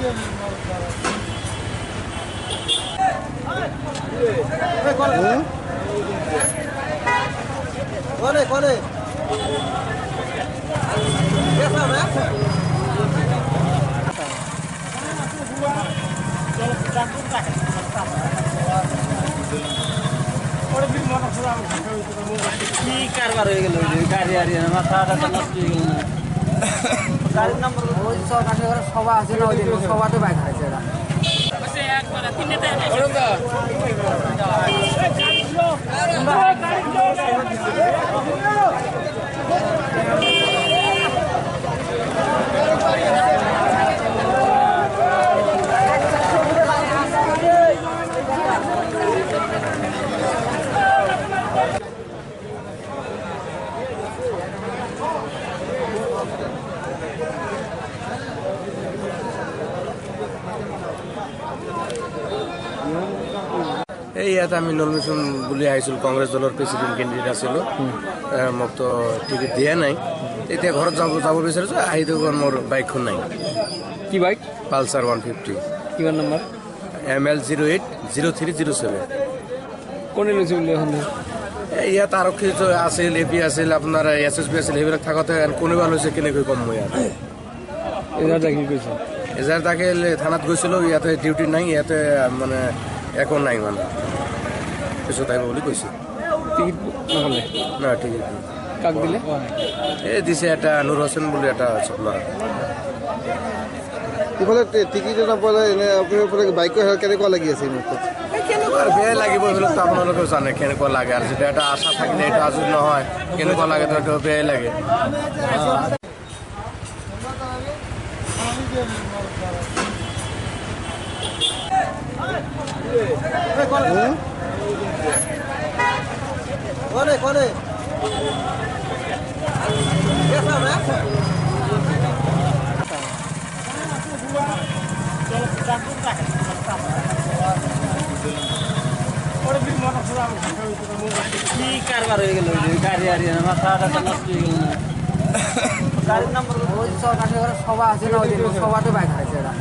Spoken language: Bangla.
Kone, kone. Biasa, ya? কি কারবার হয়ে গেল গাড়ি আড়ি মাথাটা নষ্ট হয়ে গেল না গাড়ির নাম্বার ওই সব কাছে সভা আছে না, ওই দিন সভাতে বাইক আছে এরা। এই ইয়াতে আমি নলমিশন বুলি আহিছিলোঁ, কংগ্ৰেছ দলৰ প্ৰেচিডেণ্ট কেণ্ডিডেট আছিলোঁ। মোক তো টিকেট দিয়া নাই, এতিয়া ঘৰত যাব বিচাৰিছোঁ। আহি দেখোন মোৰ বাইকখন নাই। কি বাইক? পালচাৰ 150। কিমান নম্বৰ? ML 080307। কোনে লৈছে বুলি এখন ইয়াত আৰক্ষী আছিল, AP আছিল, আপোনাৰ SSB আছিল, সেইবিলাক থাকোঁতে কোনোবা লৈছে কেনেকৈ ক'ম মই ইয়াত। এজাৰ দাখিল কৰিছে? এজাৰ দাখিল থানাত গৈছিলোঁ, ইয়াতে ডিউটি নাই, ইয়াতে মানে একো নাই, মানে পিছত আহিব বুলি কৈছে। টিকিট নহ'লে? না টিকিট কাক দিলে? এই দিছে এটা নুৰ হোসেন বুলি এটা আছে ল'ৰা। ইফালে টিকিট নাপালে এনে আপোনাৰ বাইকৰ কেনেকুৱা লাগি আছে? কেনেকুৱা বেয়া লাগিব, এইবিলাকতো আপোনালোকেও জানে কেনেকুৱা লাগে। আৰু যেতিয়া এটা আশা থাকিলে এইটো আজি নহয়, কেনেকুৱা লাগে তো এইটো বেয়াই লাগে। Kone, kone. Biasa, ya? কি কারবার হয়ে গেল গাড়ি আড়ি মাথাটা নষ্ট হয়ে গেল না গাড়ির নাম্বার ওই সব কাছে সভা আছে না, ওই দিন সভাতে বাইক আছে এরা।